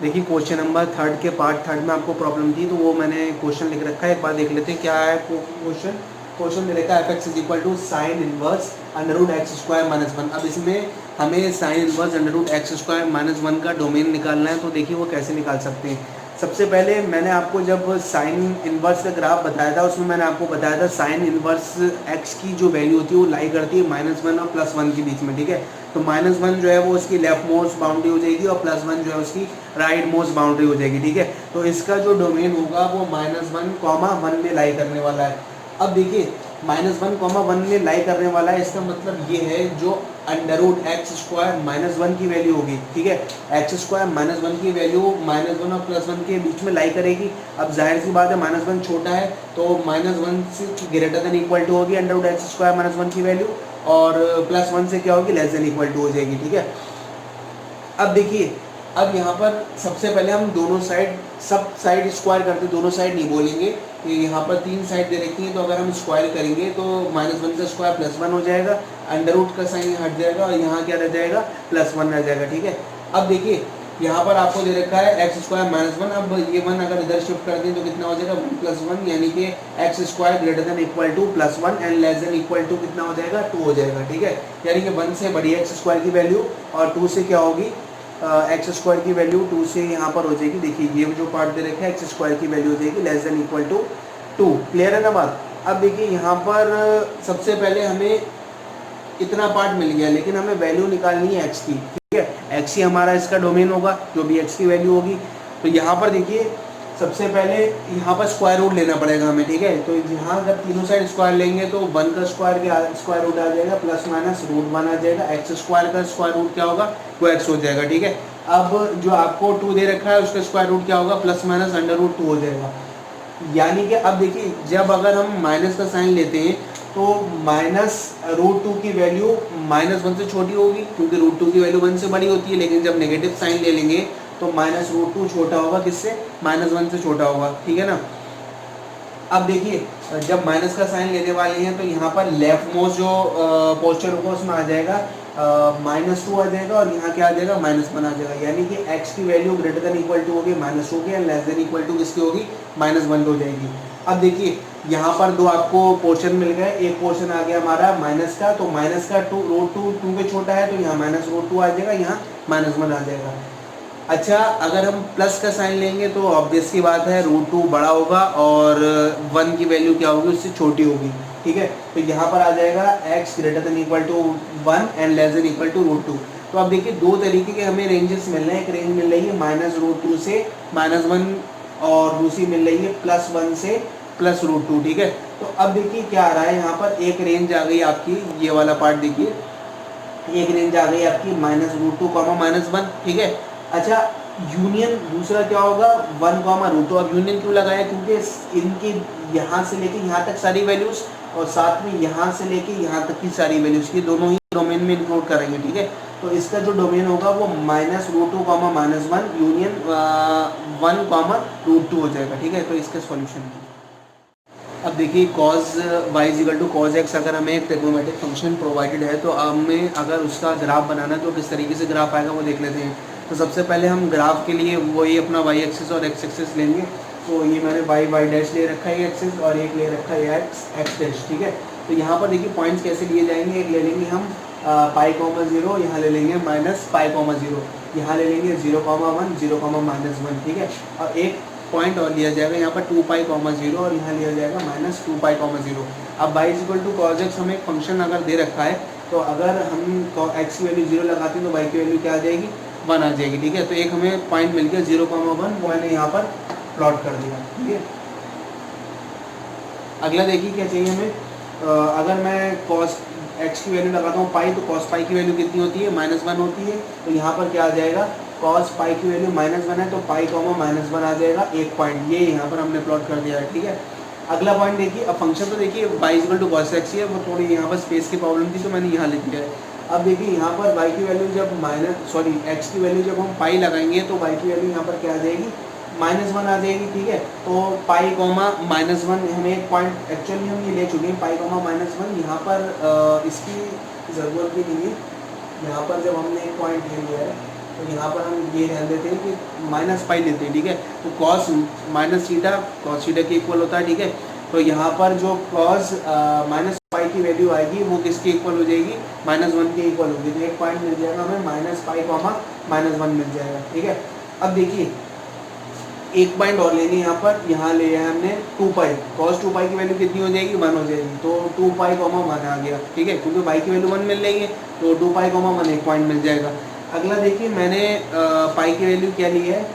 देखिए question number third के part third में आपको प्रॉब्लम थी, तो वो मैंने क्वेश्चन लिख रखा है, एक बार देख लेते हैं क्या है क्वेश्चन। क्वेश्चन में लिखा है F X is equal to sine inverse under root X square minus one. अब इसमें हमें sine inverse under root X square minus one का डोमेन निकालना है, तो देखिए वो कैसे निकाल सकते हैं। सबसे पहले मैंने आपको जब साइन इनवर्स का ग्राफ बताया था, उसमें मैंने आपको बताया था साइन इनवर्स एक्स की जो वैल्यू होती है वो लाई करती है -1 और +1 के बीच में, ठीक है। तो -1 जो है वो उसकी लेफ्ट मोस्ट बाउंड्री हो जाएगी और +1 जो है उसकी राइट मोस्ट बाउंड्री हो जाएगी, ठीक है। तो इसका जो डोमेन होगा वो -1, 1 में लाई करने वाला है। अब देखिए -1, 1 में लाई करने वाला है, इसका मतलब ये है जो अंडर रूट एक्स स्क्वायर -1 की वैल्यू होगी, ठीक है। एक्स स्क्वायर -1 की वैल्यू -1 और +1 के बीच में लाई करेगी। अब जाहिर सी बात है -1 छोटा है, तो -1 से ग्रेटर देन इक्वल टू होगी अंडर रूट एक्स स्क्वायर -1 की वैल्यू, और +1 से क्या होगी, लेस देन इक्वल टू हो जाएगी, ठीक है। अब देखिए, अब यहाँ पर सबसे पहले हम दोनों साइड सब साइड स्क्वायर करते, दोनों साइड नहीं बोलेंगे कि यहाँ पर 3 साइड दे रखी है, तो अगर हम स्क्वायर करेंगे तो -1 का स्क्वायर +1 हो जाएगा, अंडर रूट का साइन हट जाएगा और यहाँ क्या रह जाएगा, +1 रह जाएगा, ठीक है। अब देखिए यहाँ पर आपको दे रखा है एक्स स्क्वायर -1, अब ये 1 अगर इधर शिफ्ट कर दें तो कितना हो जाएगा, 1 + 1, यानी कि X square greater than equal to +1 and less than equal to कितना हो जाएगा, 2 हो जाएगा, ठीक है। यानी कि 1 से बड़ी एक्स स्क्वायर की वैल्यू और 2 से क्या होगी, एक्स स्क्वायर की वैल्यू 2 से यहाँ पर हो जाएगी। देखिए ये जो पार्ट दे रखा है एक्स स्क्वायर की वैल्यू हो जाएगी लेस देन इक्वल टू 2। क्लियर है ना बात। अब देखिए यहाँ पर सबसे पहले हमें इतना पार्ट मिल गया, लेकिन हमें वैल्यू निकालनी है एक्स की, ठीक है। एक्स ही हमारा इसका डोमेन होगा, जो भी एक्स की वैल्यू होगी। तो यहाँ पर देखिए सबसे पहले यहाँ पर स्क्वायर रूट लेना पड़ेगा हमें, ठीक है। तो यहाँ जब तीनों साइड स्क्वायर लेंगे तो 1 का स्क्वायर रूट आ जाएगा ±√1 आ जाएगा, एक्स स्क्वायर का स्क्वायर रूट क्या होगा, 2x हो जाएगा, ठीक है। अब जो आपको 2 दे रखा है उसका स्क्वायर रूट क्या होगा, ±√2 हो जाएगा। यानी कि अब देखिए जब अगर हम माइनस का साइन लेते हैं तो -√2 की वैल्यू -1 से छोटी होगी, क्योंकि √2 की वैल्यू 1 से बड़ी होती है। लेकिन जब नेगेटिव साइन ले लेंगे तो -√2 छोटा होगा किससे, -1 से छोटा होगा, ठीक है ना। अब देखिए जब माइनस का साइन लेने वाले हैं तो यहाँ पर लेफ्ट मोस्ट जो पोस्चर होगा उसमें आ जाएगा -2 आ जाएगा, और यहाँ क्या आ जाएगा, -1 आ जाएगा। यानी कि x की value greater than equal to होगी -2 की, and less than equal to किसकी होगी, -1 हो जाएगी। अब देखिए यहाँ पर दो आपको पोर्शन मिल गए, एक पोर्शन आ गया हमारा माइनस का, तो माइनस का √2 पे छोटा है तो यहाँ -√2 आ जाएगा, यहाँ -1 आ जाएगा। अच्छा अगर हम प्लस का साइन लेंगे तो ऑब्वियस की बात है √2 बड़ा होगा और 1 की वैल्यू क्या होगी, उससे छोटी होगी, ठीक है। तो यहाँ पर आ जाएगा x greater than equal to 1 and less than equal to √2। तो अब देखिए दो तरीके के हमें रेंजेस मिल रहे हैं, एक रेंज मिल रही है -√2 से -1 और दूसरी मिल रही है +1 से +√2, ठीक है। तो अब देखिए क्या आ रहा है, यहाँ पर एक रेंज आ गई आपकी, ये वाला पार्ट देखिए, एक रेंज आ गई आपकी -√2, -1, ठीक है। अच्छा यूनियन दूसरा क्या होगा, 1, अब यूनियन क्यों लगाया, क्योंकि इनकी यहाँ से लेके यहाँ तक सारी वैल्यूज और साथ में यहाँ से लेके यहाँ तक की सारी वैल्यूज की दोनों ही डोमेन में इंक्लूड करेंगे, ठीक है। तो इसका जो डोमेन होगा वो -√2, -1 यूनियन 1, √2 हो जाएगा, ठीक है। तो इसका सॉल्यूशन अब देखिए cos y = cos x, अगर हमें एक ट्रिग्नोमेट्रिक फंक्शन प्रोवाइडेड है तो हमें अगर उसका ग्राफ बनाना तो किस तरीके से ग्राफ आएगा वो देख लेते हैं। तो सबसे पहले हम ग्राफ के लिए वही अपना y एक्सिस और x एक्सिस लेंगे। तो ये मैंने y' ले रखा है एक्सिस और एक ले रखा है x', ठीक है। तो यहाँ पर देखिए पॉइंट्स कैसे लिए जाएंगे, एक ले लेंगे हम π, 0, यहाँ ले लेंगे -π, 0, यहाँ ले लेंगे 0,1, 0,-1, ठीक है। और एक पॉइंट और लिया जाएगा यहाँ पर 2π, 0 और यहाँ लिया जाएगा -2π, 0। अब y = cos x हमें एक फंक्शन अगर दे रखा है तो अगर हम x की वैल्यू 0 लगाते हैं तो y की वैल्यू क्या आ जाएगी, 1 आ जाएगी, ठीक है। तो एक हमें पॉइंट मिल गया 0,1, वो मैंने यहाँ पर प्लॉट कर दिया, ठीक है। अगला देखिए क्या चाहिए हमें, अगर मैं cos x की वैल्यू लगाता हूँ पाई, तो cos पाई की वैल्यू कितनी होती है, -1 होती है। तो यहाँ पर क्या आ जाएगा, cos पाई की वैल्यू -1 है तो पाई, -1 आ जाएगा, एक पॉइंट ये यहाँ पर हमने प्लॉट कर दिया है, ठीक है। अगला पॉइंट देखिए, अब फंक्शन तो देखिए y = cos x ही है, वो थोड़ी यहाँ पर स्पेस की प्रॉब्लम थी तो मैंने यहाँ लिख दिया है। अब देखिए यहाँ पर y की वैल्यू जब x की वैल्यू जब हम पाई लगाएंगे तो y की वैल्यू यहाँ पर क्या आ जाएगी, -1 आ जाएगी, ठीक है। तो पाई, -1 हमें एक पॉइंट एक्चुअली हम ये ले चुके हैं, पाई, -1 यहाँ पर इसकी ज़रूरत भी नहीं है। यहाँ पर जब हमने एक पॉइंट ले लिया है तो यहाँ पर हम ये ध्यान देते हैं कि माइनस पाई लेते हैं, ठीक है। तो cos minus theta cos theta के इक्वल होता है, ठीक है। तो यहाँ पर जो कॉस माइनस पाई की वैल्यू आएगी वो किसके इक्वल हो जाएगी, -1 के इक्वल होगी। तो एक पॉइंट मिल जाएगा हमें -पाई -1 मिल जाएगा, ठीक है। अब देखिए एक पॉइंट और लेंगे यहाँ ले आया हमने 2 पाई, कॉस 2 पाई की वैल्यू कितनी हो जाएगी, 1 हो जाएगी। तो 2 पाई 1 आ गया, ठीक है, क्योंकि पाई की वैल्यू 1 मिल रही है तो 2 पाई 1 एक पॉइंट मिल जाएगा। अगला देखिए मैंने पाई की वैल्यू क्या ली है,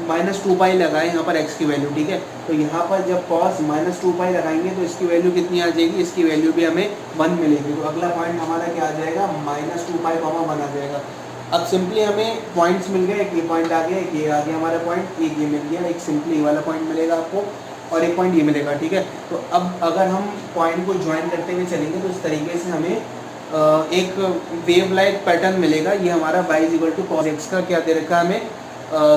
-2 पाई लगाए यहाँ पर x की वैल्यू, ठीक है। तो यहाँ पर जब cos -2 पाई लगाएंगे तो इसकी वैल्यू कितनी आ जाएगी, इसकी वैल्यू भी हमें 1 मिलेगी। तो अगला पॉइंट हमारा क्या आ जाएगा, -2 पाई 1 आ जाएगा। अब सिंपली हमें पॉइंट्स मिल गए, एक ये पॉइंट आ गया, एक ये आ गया हमारा पॉइंट, एक ये मिल गया, एक सिंपली ये वाला पॉइंट मिलेगा आपको और एक पॉइंट ये मिलेगा, ठीक है। तो अब अगर हम पॉइंट को ज्वाइन करते हुए चलेंगे तो इस तरीके से हमें एक वेव लाइक पैटर्न मिलेगा। ये हमारा y = cos x का क्या दे रखा है, हमें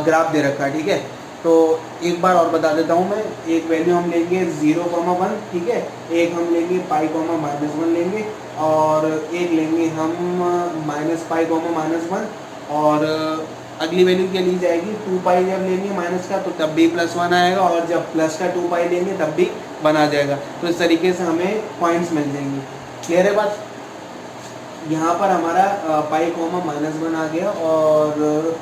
ग्राफ दे रखा है, ठीक है। तो एक बार और बता देता हूँ मैं, एक वैल्यू हम लेंगे 0,1, ठीक है, एक हम लेंगे पाई -1 लेंगे और एक लेंगे हम -पाई -1 और अगली वैल्यू क्या ली जाएगी, 2 पाई जब लेंगे माइनस का तो तब भी +1 आएगा और जब प्लस का 2 पाई लेंगे तब भी 1 आ जाएगा। तो इस तरीके से हमें पॉइंट्स मिल जाएंगे। क्लियर है बात। यहाँ पर हमारा पाई -1 आ गया और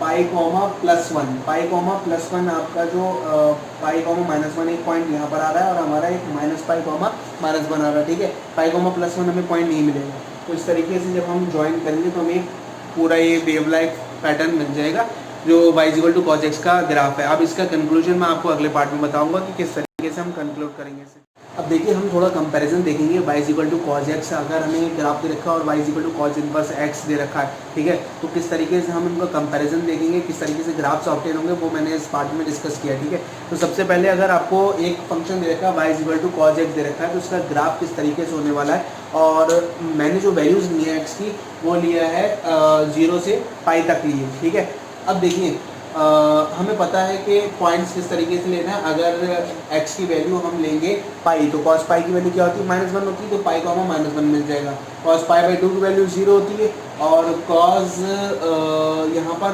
पाई +1 आपका जो पाई -1 एक पॉइंट यहाँ पर आ रहा है और हमारा एक -पाई -1 आ रहा है, ठीक है। पाई +1 हमें पॉइंट नहीं मिलेगा। तो इस तरीके से जब हम ज्वाइन करेंगे तो हमें पूरा ये वेव लाइक पैटर्न मिल जाएगा जो y = cos x का ग्राफ है। अब इसका कंक्लूजन मैं आपको अगले पार्ट में बताऊंगा कि किस तरीके से हम कंक्लूड करेंगे इसे। अब देखिए हम थोड़ा कंपैरिजन देखेंगे, y = cos x अगर हमें ग्राफ दे रखा है और y = cos इनवर्स x दे रखा है, ठीक है। तो किस तरीके से हम इनका कंपैरिजन देखेंगे, किस तरीके से ग्राफ्स ऑब्टेन होंगे वो मैंने इस पार्ट में डिस्कस किया, ठीक है। तो सबसे पहले अगर आपको एक फंक्शन दे रखा है y = cos x दे रखा है तो उसका ग्राफ किस तरीके से होने वाला है और मैंने जो वैल्यूज़ ली है x की वो लिया है 0 से पाई तक ली है, ठीक है। अब देखिए हमें पता है कि पॉइंट्स किस तरीके से लेना है। अगर x की वैल्यू हम लेंगे पाई तो cos पाई की वैल्यू क्या होती है, -1 होती है, तो पाई -1 मिल जाएगा। cos पाई/2 की वैल्यू 0 होती है और cos यहाँ पर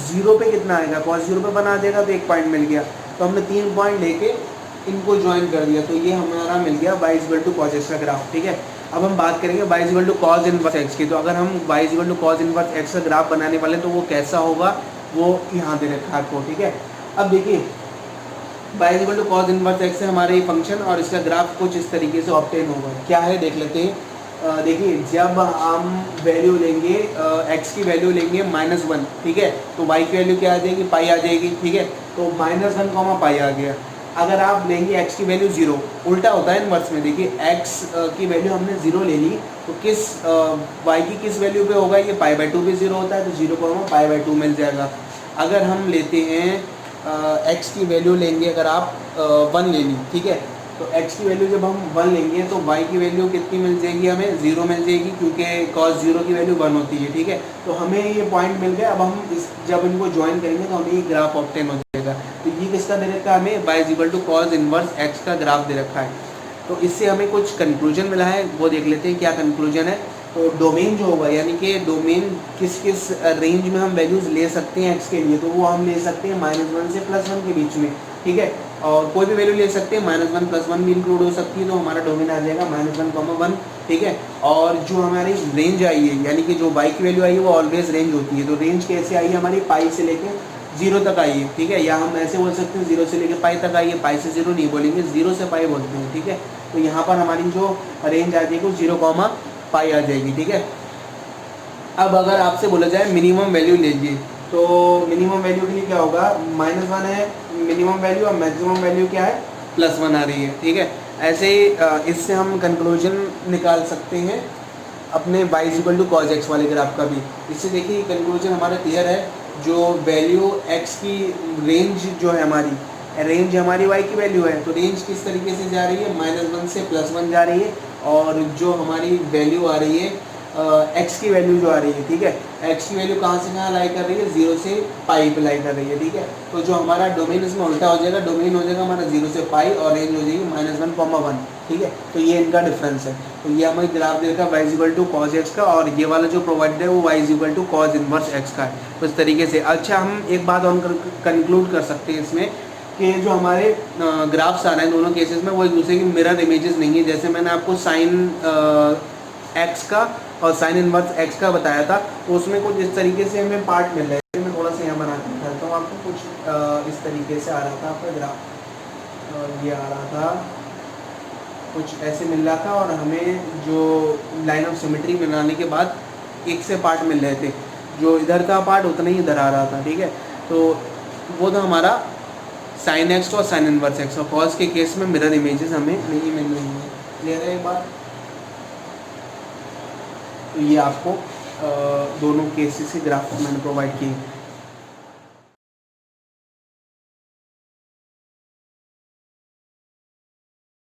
0 पे कितना आएगा, cos 0 पे 1 आ जाएगा तो एक पॉइंट मिल गया। तो हमने 3 पॉइंट लेके इनको ज्वाइन कर दिया तो ये हमारा मिल गया y = cos x का ग्राफ, ठीक है। अब हम बात करेंगे y = cos इनवर्स x की। तो अगर हम y = cos इनवर्स x का ग्राफ बनाने वाले तो वो कैसा होगा, वो यहाँ दे रखा है आपको, ठीक है। अब देखिए y = cos इनवर्स x है हमारे ये फंक्शन और इसका ग्राफ कुछ इस तरीके से ऑब्टेन होगा। क्या है देख लेते हैं। देखिए जब हम वैल्यू लेंगे x की वैल्यू लेंगे -1, ठीक है, तो y की वैल्यू क्या आ जाएगी, पाई आ जाएगी, ठीक है। तो -1, पाई आ गया। अगर आप लेंगे x की वैल्यू 0, उल्टा होता है इनवर्स में। देखिए x की वैल्यू हमने 0 ले ली तो किस y की किस वैल्यू पे होगा, ये पाई/2 पे 0 होता है तो 0, पाई/2 मिल जाएगा। अगर हम लेते हैं x की वैल्यू लेंगे, अगर आप 1 ले ली, ठीक है, तो x की वैल्यू जब हम 1 लेंगे तो y की वैल्यू कितनी मिल जाएगी, हमें 0 मिल जाएगी क्योंकि cos 0 की वैल्यू 1 होती है, ठीक है। तो हमें ये पॉइंट मिल गया। अब हम जब इनको ज्वाइन करेंगे तो हमें ये ग्राफ ऑब्टेन हो जाएगा। तो ये किसका दे रखा है, हमें y = cos इनवर्स x का ग्राफ दे रखा है। तो इससे हमें कुछ कंक्लूजन मिला है, वो देख लेते हैं क्या कंक्लूजन है। तो डोमेन जो होगा यानी कि डोमेन किस किस रेंज में हम वैल्यूज़ ले सकते हैं x के लिए, तो वो हम ले सकते हैं -1 से +1 के बीच में, ठीक है। और कोई भी वैल्यू ले सकते हैं, -1 +1 भी इंक्लूड हो सकती है। तो हमारा डोमेन आ जाएगा -1, 1, ठीक है। और जो हमारी रेंज आई है यानी कि जो y की वैल्यू आई है वो ऑलवेज रेंज होती है। तो रेंज कैसे आई है हमारी, पाई से लेके 0 तक आई है, ठीक है। या हम ऐसे बोल सकते हैं 0 से लेके पाई तक आई है, पाई से 0 नहीं बोलेंगे, 0 से पाई बोलते हैं, ठीक है। तो यहाँ पर हमारी जो रेंज आ जाएगी वो 0, पाई आ जाएगी, ठीक है। अब अगर आपसे बोला जाए मिनिमम वैल्यू लीजिए तो मिनिमम वैल्यू के लिए क्या होगा, -1 है मिनिमम वैल्यू और मैक्सिमम वैल्यू क्या है, +1 आ रही है, ठीक है। ऐसे ही इससे हम कंक्लूजन निकाल सकते हैं अपने y = cos x वाले ग्राफ का भी। इससे देखिए कंक्लूजन हमारा क्लियर है। जो वैल्यू x की रेंज जो है हमारी y की वैल्यू है, तो रेंज किस तरीके से जा रही है, -1 से +1 जा रही है। और जो हमारी वैल्यू आ रही है एक्स की वैल्यू जो आ रही है, ठीक है, एक्स की वैल्यू कहाँ से कहाँ लाई कर रही है, 0 से पाई पे लाई कर रही है, ठीक है। तो जो हमारा डोमेन इसमें उल्टा हो जाएगा, डोमेन हो जाएगा हमारा 0 से पाई और रेंज हो जाएगी -1, 1, ठीक है। तो ये इनका डिफरेंस है। तो ये हमें ग्राफ दे रखा y equal to cos x का, और ये वाला जो प्रोवाइडेड है वो y equal to cos inverse x का है। तो इस तरीके से अच्छा हम एक बात और कंक्लूड कर सकते हैं इसमें कि जो हमारे ग्राफ्स आ रहे हैं दोनों केसेस में वो एक दूसरे की मिरर इमेजेस नहीं है। जैसे मैंने आपको साइन एक्स का और साइन इनवर्स एक्स का बताया था, तो उसमें कुछ इस तरीके से हमें पार्ट मिल रहा है। मैं थोड़ा सा यहाँ बना के दिखाता हूँ आपको। कुछ इस तरीके से आ रहा था आपका ग्राफ, और ये आ रहा था कुछ ऐसे मिल रहा था, और हमें जो लाइन ऑफ सिमेट्री बनाने के बाद एक से पार्ट मिल रहे थे, जो इधर था पार्ट उतना ही इधर आ रहा था, ठीक है। तो वो था हमारा साइन एक्स और साइन इनवर्स एक्स, और कॉस के केस में मिरर इमेजेस हमें नहीं मिल रही हैं। क्लियर है ये बात? तो ये आपको दोनों केसेस के ग्राफ मैंने प्रोवाइड किए।